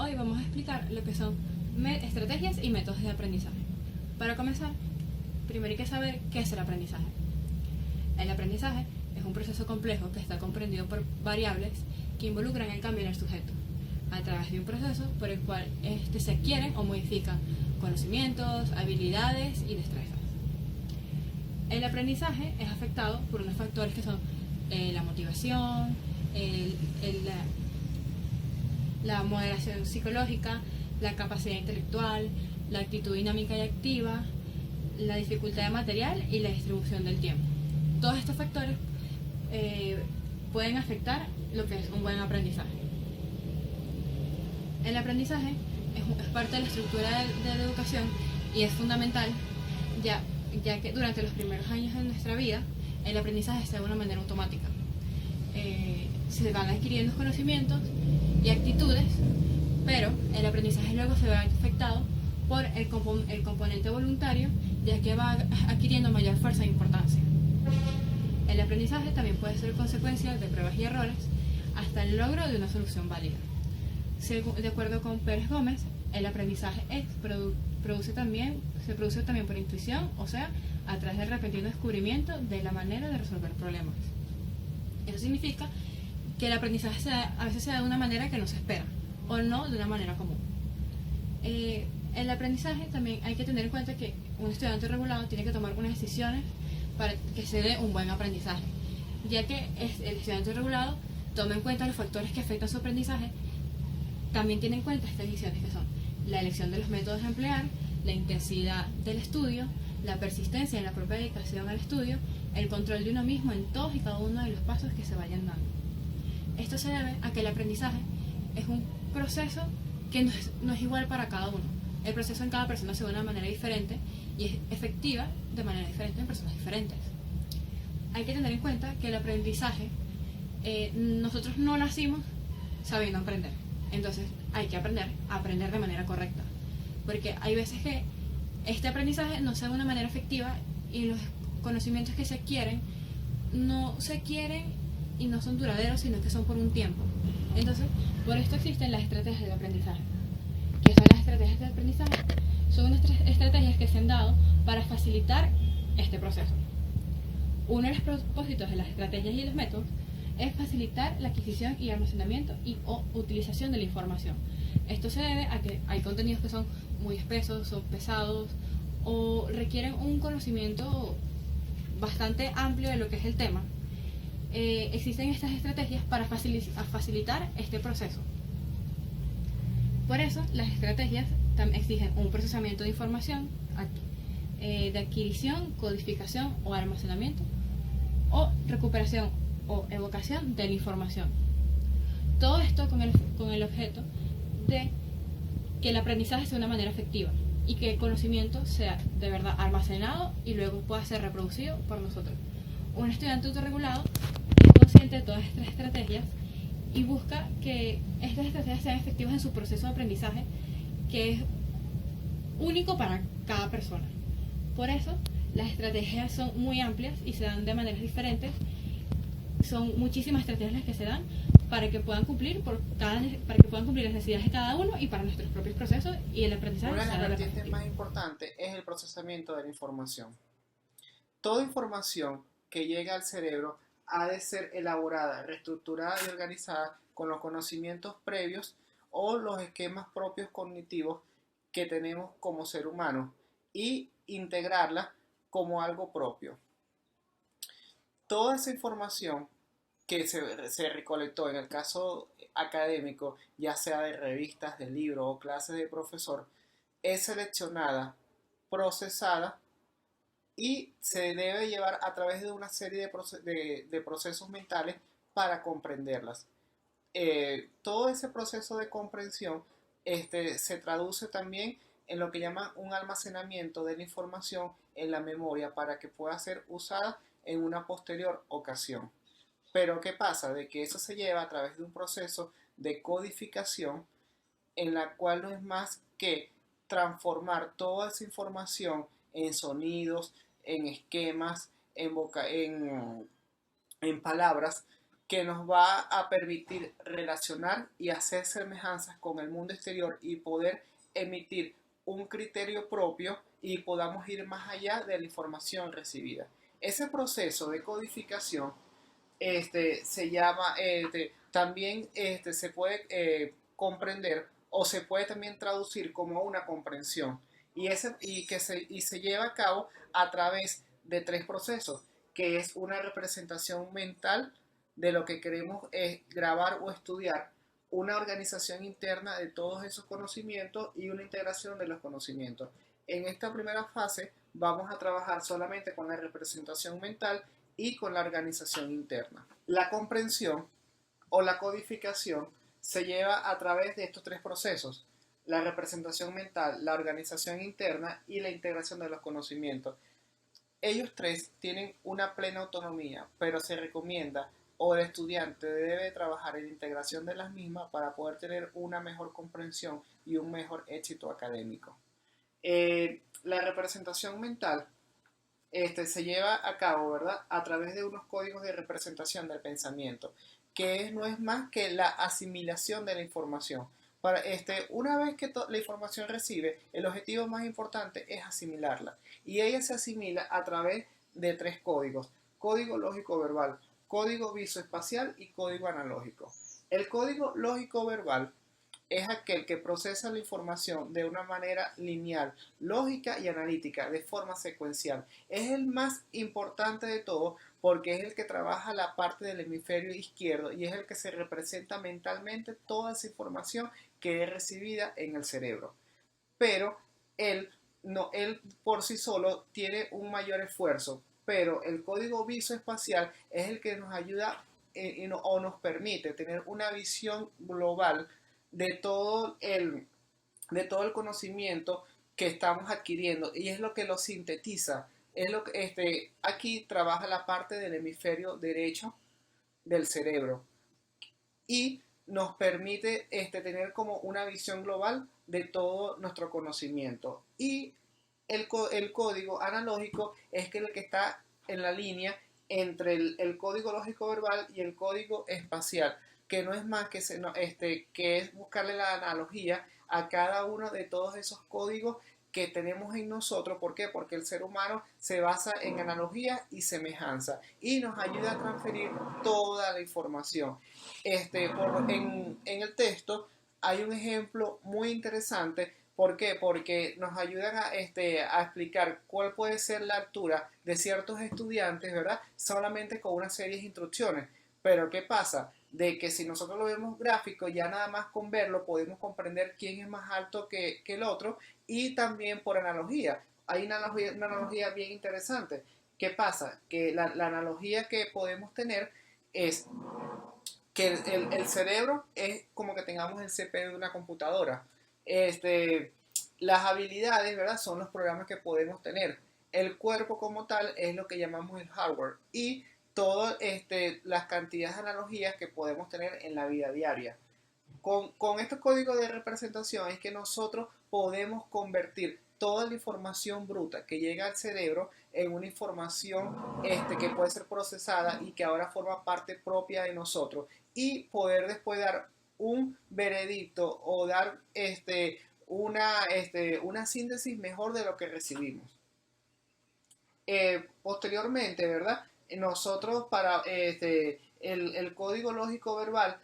Hoy vamos a explicar lo que son estrategias y métodos de aprendizaje. Para comenzar, primero hay que saber qué es el aprendizaje. El aprendizaje es un proceso complejo que está comprendido por variables que involucran el cambio en el sujeto, a través de un proceso por el cual se adquieren o modifican conocimientos, habilidades y destrezas. El aprendizaje es afectado por unos factores que son la motivación, la moderación psicológica, la capacidad intelectual, la actitud dinámica y activa, la dificultad de material y la distribución del tiempo. Todos estos factores pueden afectar lo que es un buen aprendizaje. El aprendizaje es parte de la estructura de la educación y es fundamental ya que durante los primeros años de nuestra vida el aprendizaje se da de una manera automática. Se van adquiriendo conocimientos y actitudes, pero el aprendizaje luego se ve afectado por el componente voluntario, ya que va adquiriendo mayor fuerza e importancia. El aprendizaje también puede ser consecuencia de pruebas y errores hasta el logro de una solución válida. De acuerdo con Pérez Gómez, el aprendizaje se produce también por intuición, o sea, a través del repentino descubrimiento de la manera de resolver problemas. Eso significa que el aprendizaje a veces se da de una manera que no se espera, o no de una manera común. El aprendizaje también hay que tener en cuenta que un estudiante regulado tiene que tomar unas decisiones para que se dé un buen aprendizaje, ya que el estudiante regulado toma en cuenta los factores que afectan su aprendizaje. También tiene en cuenta estas decisiones que son la elección de los métodos a emplear, la intensidad del estudio, la persistencia en la propia dedicación al estudio, el control de uno mismo en todos y cada uno de los pasos que se vayan dando. Esto se debe a que el aprendizaje es un proceso que no es igual para cada uno. El proceso en cada persona se da de una manera diferente y es efectiva de manera diferente en personas diferentes. Hay que tener en cuenta que el aprendizaje, nosotros no nacimos sabiendo aprender. Entonces hay que aprender a aprender de manera correcta. Porque hay veces que este aprendizaje no se da de una manera efectiva y los conocimientos que se adquieren no se adquieren y no son duraderos, sino que son por un tiempo. Entonces, por esto existen las estrategias de aprendizaje. ¿Qué son las estrategias de aprendizaje? Son unas estrategias que se han dado para facilitar este proceso. Uno de los propósitos de las estrategias y los métodos es facilitar la adquisición y almacenamiento o utilización de la información. Esto se debe a que hay contenidos que son muy espesos, son pesados o requieren un conocimiento bastante amplio de lo que es el tema. Existen estas estrategias para facilitar este proceso. Por eso, las estrategias exigen un procesamiento de información, de adquisición, codificación o almacenamiento, o recuperación o evocación de la información. Todo esto con el objeto de que el aprendizaje sea de una manera efectiva y que el conocimiento sea de verdad almacenado y luego pueda ser reproducido por nosotros. Un estudiante autorregulado es consciente de todas estas estrategias y busca que estas estrategias sean efectivas en su proceso de aprendizaje, que es único para cada persona. Por eso, las estrategias son muy amplias y se dan de maneras diferentes. Son muchísimas estrategias las que se dan para que puedan cumplir las necesidades de cada uno y para nuestros propios procesos y el aprendizaje. Una de las vertientes más importantes es el procesamiento de la información. Toda información que llega al cerebro ha de ser elaborada, reestructurada y organizada con los conocimientos previos o los esquemas propios cognitivos que tenemos como ser humano y integrarla como algo propio. Toda esa información que se recolectó en el caso académico, ya sea de revistas, de libros o clases de profesor, es seleccionada, procesada y se debe llevar a través de una serie de procesos mentales para comprenderlas. Todo ese proceso de comprensión se traduce también en lo que llaman un almacenamiento de la información en la memoria para que pueda ser usada en una posterior ocasión. Pero ¿qué pasa? De que eso se lleva a través de un proceso de codificación en la cual no es más que transformar toda esa información en sonidos, en esquemas, en palabras que nos va a permitir relacionar y hacer semejanzas con el mundo exterior y poder emitir un criterio propio y podamos ir más allá de la información recibida. Ese proceso de codificación se llama, también se puede comprender o se puede también traducir como una comprensión y se lleva a cabo a través de tres procesos, que es una representación mental de lo que queremos grabar o estudiar, una organización interna de todos esos conocimientos y una integración de los conocimientos. En esta primera fase vamos a trabajar solamente con la representación mental y con la organización interna. La comprensión o la codificación se lleva a través de estos tres procesos: la representación mental, la organización interna y la integración de los conocimientos. Ellos tres tienen una plena autonomía, pero se recomienda o el estudiante debe trabajar en la integración de las mismas para poder tener una mejor comprensión y un mejor éxito académico. La representación mental se lleva a cabo, ¿verdad?, a través de unos códigos de representación del pensamiento, no es más que la asimilación de la información. Una vez que la información recibe, el objetivo más importante es asimilarla. Y ella se asimila a través de tres códigos: código lógico verbal, código visoespacial y código analógico. El código lógico verbal es aquel que procesa la información de una manera lineal, lógica y analítica, de forma secuencial. Es el más importante de todo porque es el que trabaja la parte del hemisferio izquierdo y es el que se representa mentalmente toda esa información que es recibida en el cerebro. Pero él por sí solo tiene un mayor esfuerzo, pero el código visoespacial es el que nos ayuda o nos permite tener una visión global de de todo el conocimiento que estamos adquiriendo, y es lo que lo sintetiza. Aquí trabaja la parte del hemisferio derecho del cerebro y nos permite tener como una visión global de todo nuestro conocimiento. Y el código analógico es el que está en la línea entre el código lógico verbal y el código espacial, que no es más que es buscarle la analogía a cada uno de todos esos códigos que tenemos en nosotros. ¿Por qué? Porque el ser humano se basa en analogía y semejanza y nos ayuda a transferir toda la información. En el texto hay un ejemplo muy interesante. ¿Por qué? Porque nos ayudan a explicar cuál puede ser la altura de ciertos estudiantes, ¿verdad?, solamente con una serie de instrucciones. Pero ¿qué pasa? De que si nosotros lo vemos gráfico, ya nada más con verlo podemos comprender quién es más alto que el otro, y también por analogía. Hay una analogía bien interesante. ¿Qué pasa? Que la analogía que podemos tener es que el cerebro es como que tengamos el CPU de una computadora. Las habilidades, ¿verdad?, son los programas que podemos tener. El cuerpo como tal es lo que llamamos el hardware y todas las cantidades de analogías que podemos tener en la vida diaria. Con estos códigos de representación es que nosotros podemos convertir toda la información bruta que llega al cerebro en una información que puede ser procesada y que ahora forma parte propia de nosotros, y poder después dar un veredicto o dar una síntesis mejor de lo que recibimos. Posteriormente, ¿verdad?, nosotros para el código lógico verbal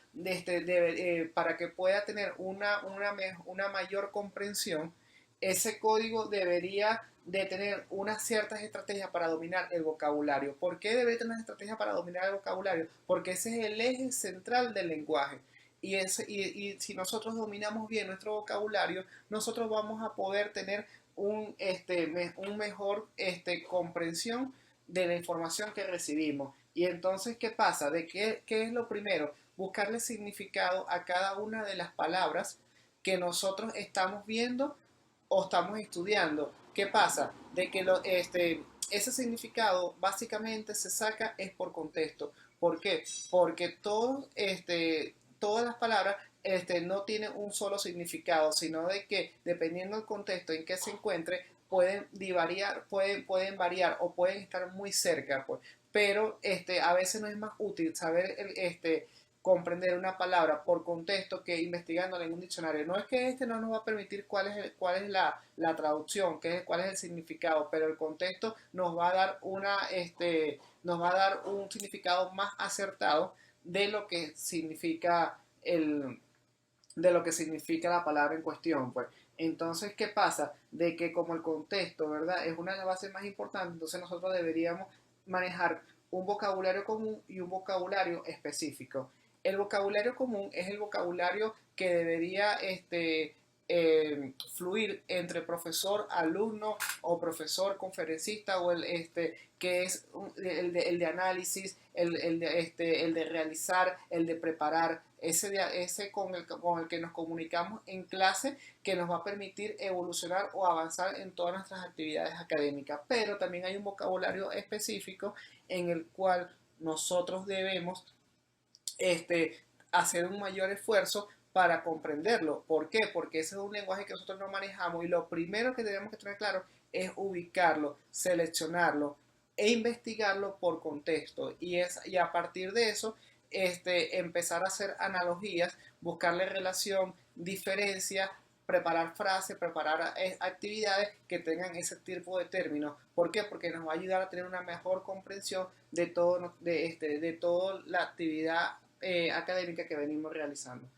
para que pueda tener una mayor comprensión, ese código debería de tener unas ciertas estrategias para dominar el vocabulario. ¿Por qué debe tener estrategias para dominar el vocabulario? Porque ese es el eje central del lenguaje. Y si nosotros dominamos bien nuestro vocabulario, nosotros vamos a poder tener un mejor comprensión de la información que recibimos. Y entonces, ¿qué pasa? ¿Qué es lo primero? Buscarle significado a cada una de las palabras que nosotros estamos viendo o estamos estudiando. ¿Qué pasa? De que ese significado básicamente se saca es por contexto. ¿Por qué? Porque todas las palabras no tienen un solo significado, sino de que dependiendo del contexto en que se encuentre, pueden variar o pueden estar muy cerca, pues. pero a veces no es más útil saber comprender una palabra por contexto que investigándola en un diccionario. No es que no nos va a permitir cuál es la traducción, cuál es el significado, pero el contexto nos va a dar nos va a dar un significado más acertado de lo que significa de lo que significa la palabra en cuestión, pues. Entonces, ¿qué pasa? De que como el contexto, ¿verdad?, es una de las bases más importantes, entonces nosotros deberíamos manejar un vocabulario común y un vocabulario específico. El vocabulario común es el vocabulario que debería fluir entre profesor, alumno o profesor, conferencista, o que es el de análisis, el de realizar, el de preparar, ese con el que nos comunicamos en clase, que nos va a permitir evolucionar o avanzar en todas nuestras actividades académicas. Pero también hay un vocabulario específico en el cual nosotros debemos hacer un mayor esfuerzo para comprenderlo. ¿Por qué? Porque ese es un lenguaje que nosotros no manejamos, y lo primero que tenemos que tener claro es ubicarlo, seleccionarlo e investigarlo por contexto, y a partir de eso empezar a hacer analogías, buscarle relación, diferencia, preparar frases, preparar actividades que tengan ese tipo de términos. ¿Por qué? Porque nos va a ayudar a tener una mejor comprensión de toda la actividad académica que venimos realizando.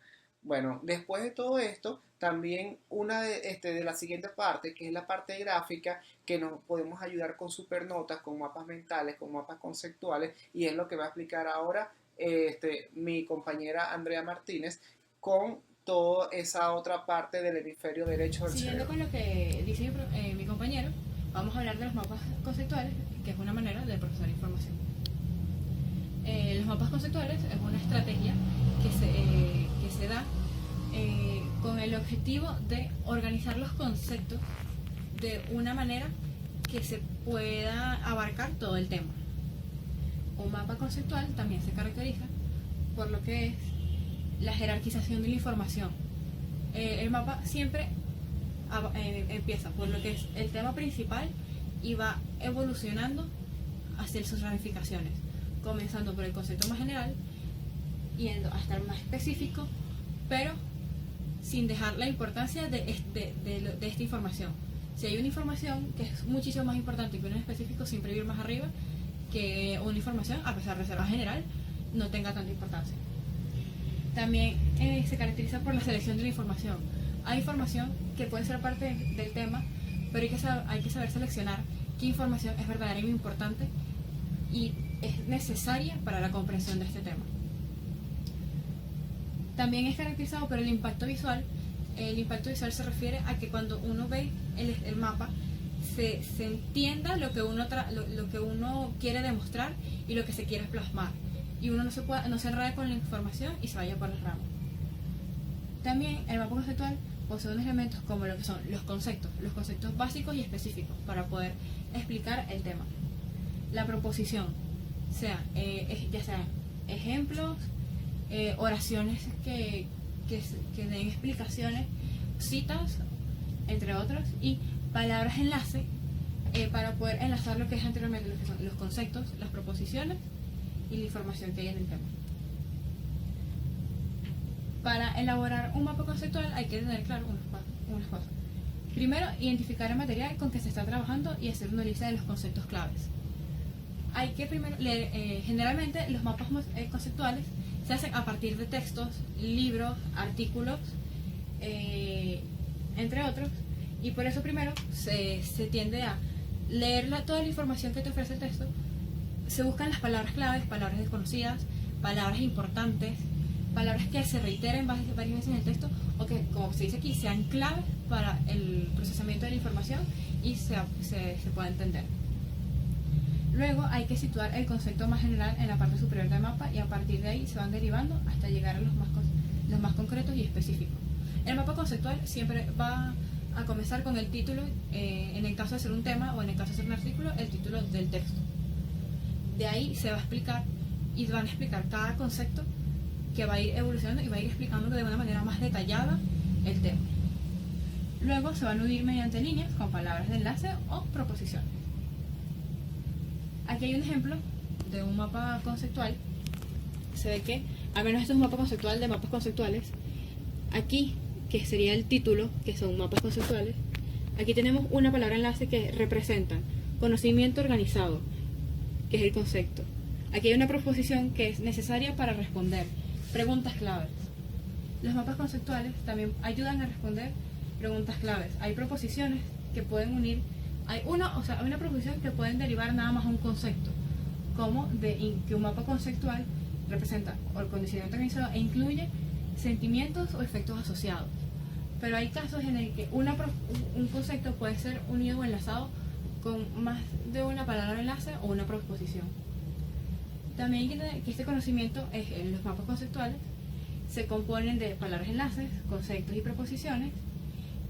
Bueno, después de todo esto, también una de la siguiente parte, que es la parte gráfica, que nos podemos ayudar con supernotas, con mapas mentales, con mapas conceptuales, y es lo que va a explicar ahora mi compañera Andrea Martínez, con toda esa otra parte del hemisferio derecho del Siguiendo cerebro. con lo que dice mi compañero, vamos a hablar de los mapas conceptuales, que es una manera de procesar información. Los mapas conceptuales es una estrategia que se da con el objetivo de organizar los conceptos de una manera que se pueda abarcar todo el tema. Un mapa conceptual también se caracteriza por lo que es la jerarquización de la información. El mapa siempre empieza por lo que es el tema principal y va evolucionando hacia sus ramificaciones, comenzando por el concepto más general, yendo hasta el más específico, pero sin dejar la importancia de esta información. Si hay una información que es muchísimo más importante que un específico, siempre ir más arriba que una información, a pesar de ser más general, no tenga tanta importancia. También se caracteriza por la selección de la información. Hay información que puede ser parte del tema, pero hay que saber seleccionar qué información es verdaderamente importante y es necesaria para la comprensión de este tema. También es caracterizado por el impacto visual. El impacto visual se refiere a que cuando uno ve el mapa, se entienda lo que uno quiere demostrar y lo que se quiere plasmar, y uno no se enrede con la información y se vaya por las ramas. También el mapa conceptual posee unos elementos como lo que son los conceptos básicos y específicos para poder explicar el tema. La proposición, ya sean ejemplos, oraciones que den explicaciones, citas, entre otros, y palabras enlace para poder enlazar lo que es anteriormente, lo que son los conceptos, las proposiciones y la información que hay en el tema. Para elaborar un mapa conceptual hay que tener claro unas cosas. Primero, identificar el material con que se está trabajando y hacer una lista de los conceptos claves. Hay que primero leer, generalmente los mapas conceptuales se hacen a partir de textos, libros, artículos, entre otros, y por eso primero se tiende a leer toda la información que te ofrece el texto. Se buscan las palabras claves, palabras desconocidas, palabras importantes, palabras que se reiteren varias veces en el texto, o que, como se dice aquí, sean claves para el procesamiento de la información y se pueda entender. Luego hay que situar el concepto más general en la parte superior del mapa, y a partir de ahí se van derivando hasta llegar a los más concretos y específicos. El mapa conceptual siempre va a comenzar con el título, en el caso de ser un tema o en el caso de ser un artículo, el título del texto. De ahí se va a explicar y van a explicar cada concepto, que va a ir evolucionando y va a ir explicando de una manera más detallada el tema. Luego se van a unir mediante líneas con palabras de enlace o proposiciones. Aquí hay un ejemplo de un mapa conceptual, se ve que, al menos esto es un mapa conceptual de mapas conceptuales, aquí, que sería el título, que son mapas conceptuales, aquí tenemos una palabra enlace que representa conocimiento organizado, que es el concepto. Aquí hay una proposición que es necesaria para responder preguntas claves. Los mapas conceptuales también ayudan a responder preguntas claves. Hay proposiciones que pueden unir, hay una proposición que pueden derivar nada más a un concepto, como que un mapa conceptual representa el condicionamiento organizado e incluye sentimientos o efectos asociados. Pero hay casos en el que un concepto puede ser unido o enlazado con más de una palabra enlace o una proposición. También hay que entender que este conocimiento en los mapas conceptuales se componen de palabras enlaces, conceptos y proposiciones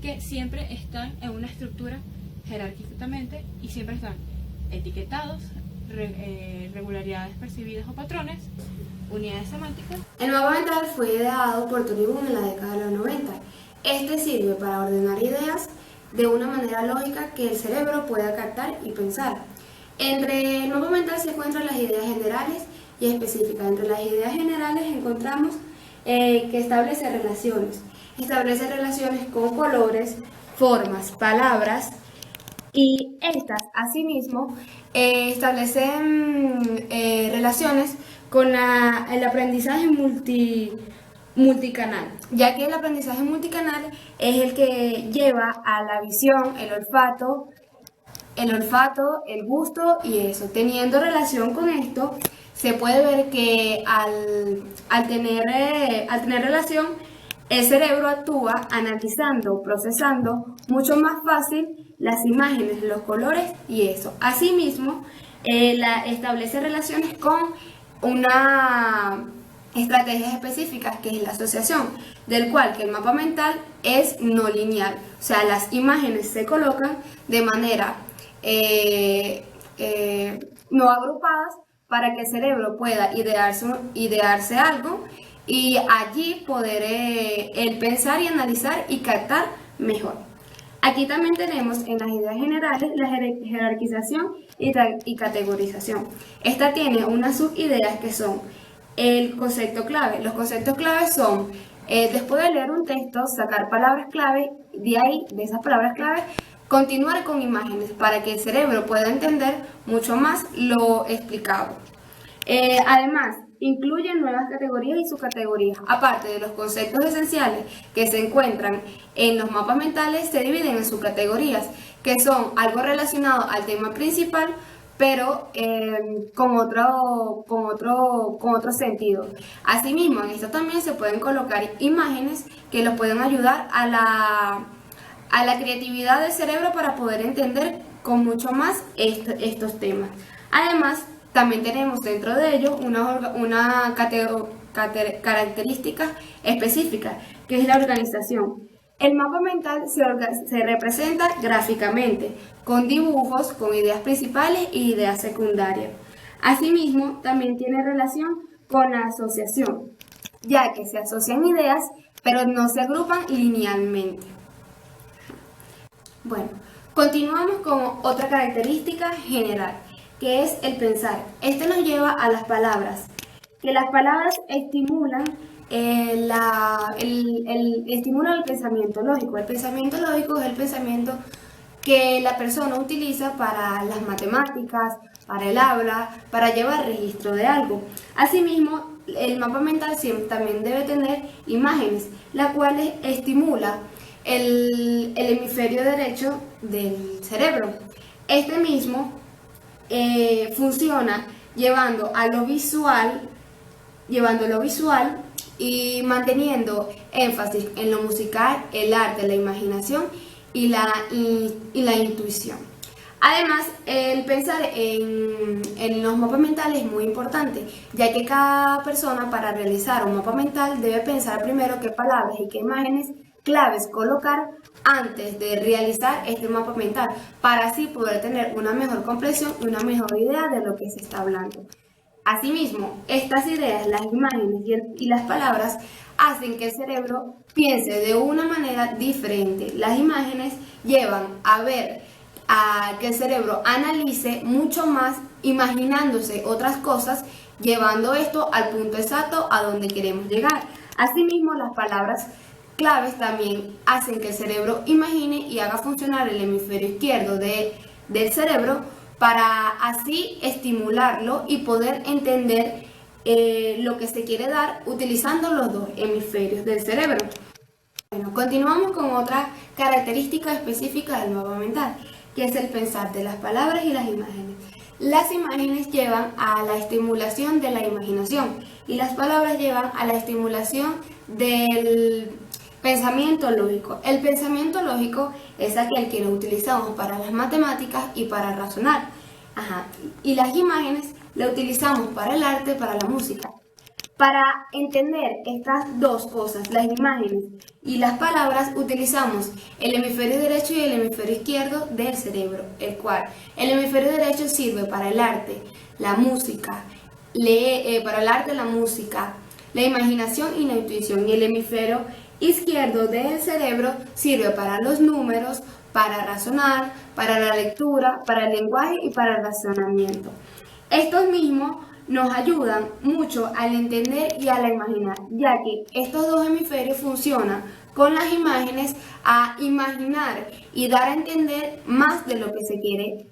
que siempre están en una estructura jerárquicamente y siempre están etiquetados, regularidades percibidas o patrones, unidades semánticas. El mapa mental fue ideado por Tony Boone en la década de los 90. Este sirve para ordenar ideas de una manera lógica que el cerebro pueda captar y pensar. Entre el mapa mental se encuentran las ideas generales y específicas. Entre las ideas generales encontramos que establece relaciones. Establece relaciones con colores, formas, palabras, y estas asimismo establecen relaciones con el aprendizaje multicanal, ya que el aprendizaje multicanal es el que lleva a la visión, el olfato, el gusto y eso. Teniendo relación con esto, se puede ver que al tener relación, el cerebro actúa analizando, procesando mucho más fácil las imágenes, los colores y eso. Asimismo, establece relaciones con una estrategias específicas que es la asociación, del cual que el mapa mental es no lineal, o sea, las imágenes se colocan de manera no agrupadas para que el cerebro pueda idearse algo y allí poder el pensar y analizar y captar mejor. Aquí también tenemos en las ideas generales la jerarquización y categorización. Esta tiene unas subideas que son el concepto clave. Los conceptos clave son, después de leer un texto, sacar palabras clave, de ahí, de esas palabras clave, continuar con imágenes para que el cerebro pueda entender mucho más lo explicado. Además, incluye nuevas categorías y subcategorías. Aparte de los conceptos esenciales que se encuentran en los mapas mentales, se dividen en subcategorías, que son algo relacionado al tema principal, pero con otro sentido. Asimismo, en esto también se pueden colocar imágenes que los pueden ayudar a la creatividad del cerebro para poder entender con mucho más estos temas. Además, también tenemos dentro de ellos una característica específica, que es la organización. El mapa mental se representa gráficamente, con dibujos, con ideas principales y ideas secundarias. Asimismo, también tiene relación con la asociación, ya que se asocian ideas, pero no se agrupan linealmente. Bueno, continuamos con otra característica general, que es el pensar. Este nos lleva a las palabras, que las palabras estimulan el pensamiento lógico. El pensamiento lógico es el pensamiento que la persona utiliza para las matemáticas, para el habla, para llevar registro de algo. Asimismo, el mapa mental también debe tener imágenes, las cuales estimulan el hemisferio derecho del cerebro. Este mismo funciona llevando lo visual y manteniendo énfasis en lo musical, el arte, la imaginación y la intuición. Además, el pensar en los mapas mentales es muy importante, ya que cada persona, para realizar un mapa mental, debe pensar primero qué palabras y qué imágenes claves colocar antes de realizar este mapa mental, para así poder tener una mejor comprensión y una mejor idea de lo que se está hablando. Asimismo, estas ideas, las imágenes y las palabras hacen que el cerebro piense de una manera diferente. Las imágenes llevan a que el cerebro analice mucho más imaginándose otras cosas, llevando esto al punto exacto a donde queremos llegar. Asimismo, las palabras claves también hacen que el cerebro imagine y haga funcionar el hemisferio izquierdo del cerebro para así estimularlo y poder entender lo que se quiere dar utilizando los dos hemisferios del cerebro. Bueno, continuamos con otra característica específica del mapa mental, que es el pensar de las palabras y las imágenes. Las imágenes llevan a la estimulación de la imaginación y las palabras llevan a la estimulación del pensamiento lógico. El pensamiento lógico es aquel que lo utilizamos para las matemáticas y para razonar. Y las imágenes lo utilizamos para el arte, para la música. Para entender estas dos cosas, las imágenes y las palabras, utilizamos el hemisferio derecho y el hemisferio izquierdo del cerebro, el cual el hemisferio derecho sirve para el arte, la música, la imaginación y la intuición, y el hemisferio izquierdo del cerebro sirve para los números, para razonar, para la lectura, para el lenguaje y para el razonamiento. Estos mismos nos ayudan mucho al entender y al imaginar, ya que estos dos hemisferios funcionan con las imágenes a imaginar y dar a entender más de lo que se quiere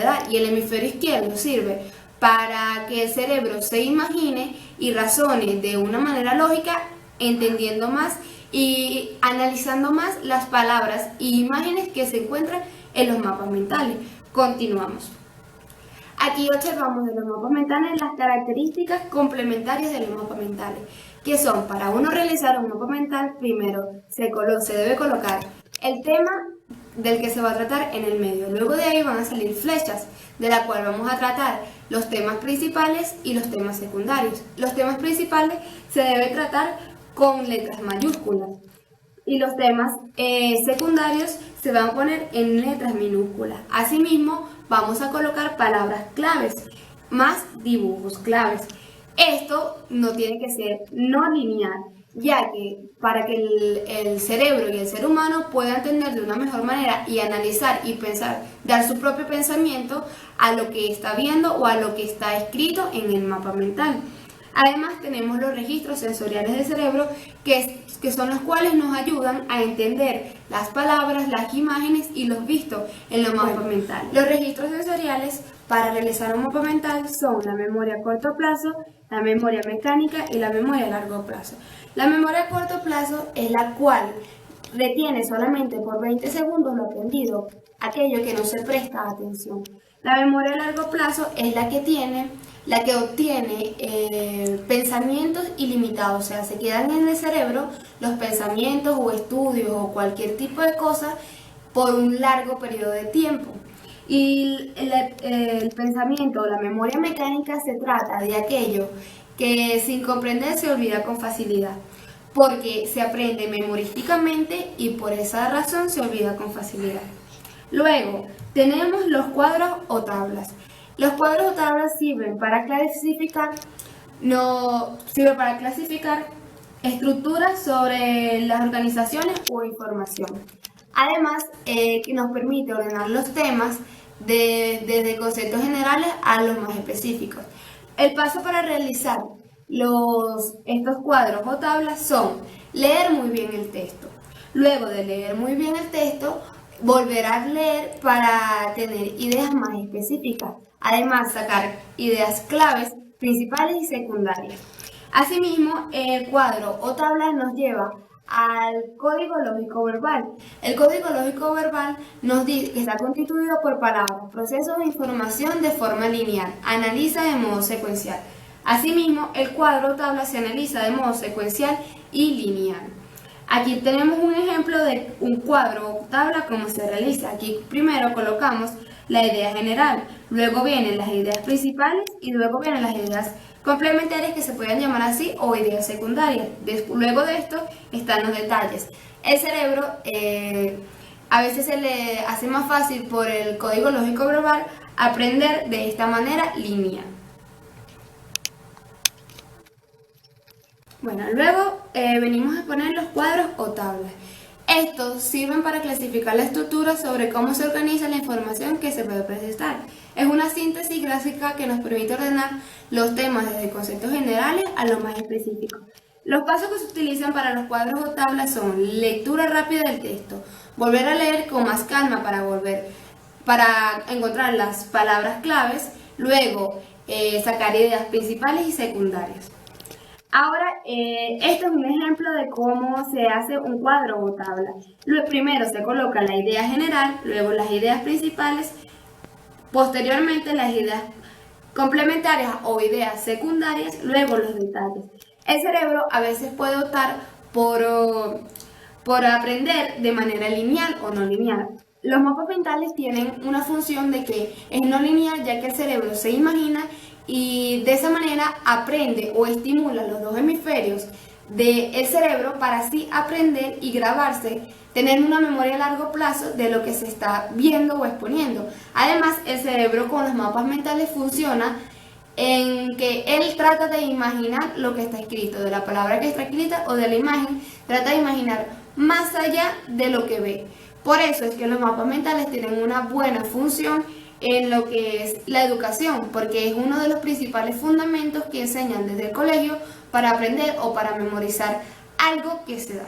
dar, y el hemisferio izquierdo sirve para que el cerebro se imagine y razone de una manera lógica, entendiendo más y analizando más las palabras y imágenes que se encuentran en los mapas mentales. Continuamos. Aquí observamos de los mapas mentales las características complementarias de los mapas mentales, que son: para uno realizar un mapa mental, primero se debe colocar el tema del que se va a tratar en el medio. Luego de ahí van a salir flechas, de la cual vamos a tratar los temas principales y los temas secundarios. Los temas principales se deben tratar con letras mayúsculas y los temas secundarios se van a poner en letras minúsculas. Asimismo, vamos a colocar palabras claves más dibujos claves. Esto no tiene que ser no lineal, ya que para que el cerebro y el ser humano puedan entender de una mejor manera y analizar y pensar, dar su propio pensamiento a lo que está viendo o a lo que está escrito en el mapa mental. Además, tenemos los registros sensoriales del cerebro, que son los cuales nos ayudan a entender las palabras, las imágenes y los vistos en los mapas mentales. Los registros sensoriales para realizar un mapa mental son la memoria a corto plazo, la memoria mecánica y la memoria a largo plazo. La memoria a corto plazo es la cual retiene solamente por 20 segundos lo aprendido, aquello que no se presta atención. La memoria a largo plazo es la que obtiene pensamientos ilimitados, o sea, se quedan en el cerebro los pensamientos o estudios o cualquier tipo de cosa por un largo periodo de tiempo. Y el pensamiento o la memoria mecánica se trata de aquello que sin comprender se olvida con facilidad, porque se aprende memorísticamente y por esa razón se olvida con facilidad. Luego tenemos los cuadros o tablas. Los cuadros o tablas sirven para clasificar estructuras sobre las organizaciones o información. Además, que nos permite ordenar los temas desde conceptos generales a los más específicos. El paso para realizar estos cuadros o tablas son leer muy bien el texto. Luego de leer muy bien el texto, volver a leer para tener ideas más específicas. Además, sacar ideas claves, principales y secundarias. Asimismo, el cuadro o tabla nos lleva al código lógico verbal. El código lógico verbal nos dice que está constituido por palabras, procesos de información de forma lineal, analiza de modo secuencial. Asimismo, el cuadro o tabla se analiza de modo secuencial y lineal. Aquí tenemos un ejemplo de un cuadro o tabla, cómo se realiza. Aquí primero colocamos la idea general, luego vienen las ideas principales y luego vienen las ideas complementarias, que se pueden llamar así, o ideas secundarias. Luego de esto están los detalles. El cerebro a veces se le hace más fácil por el código lógico verbal aprender de esta manera lineal. Bueno, luego venimos a poner los cuadros o tablas. Estos sirven para clasificar la estructura sobre cómo se organiza la información que se puede presentar. Es una síntesis gráfica que nos permite ordenar los temas desde conceptos generales a los más específicos. Los pasos que se utilizan para los cuadros o tablas son lectura rápida del texto, volver a leer con más calma para encontrar las palabras claves, luego sacar ideas principales y secundarias. Ahora, este es un ejemplo de cómo se hace un cuadro o tabla. Primero se coloca la idea general, luego las ideas principales, posteriormente las ideas complementarias o ideas secundarias, luego los detalles. El cerebro a veces puede optar por aprender de manera lineal o no lineal. Los mapas mentales tienen una función de que es no lineal, ya que el cerebro se imagina y de esa manera aprende o estimula los dos hemisferios del cerebro para así aprender y grabarse, tener una memoria a largo plazo de lo que se está viendo o exponiendo. Además, el cerebro con los mapas mentales funciona en que él trata de imaginar lo que está escrito, de la palabra que está escrita o de la imagen, trata de imaginar más allá de lo que ve. Por eso es que los mapas mentales tienen una buena función en lo que es la educación, porque es uno de los principales fundamentos que enseñan desde el colegio para aprender o para memorizar algo que se da.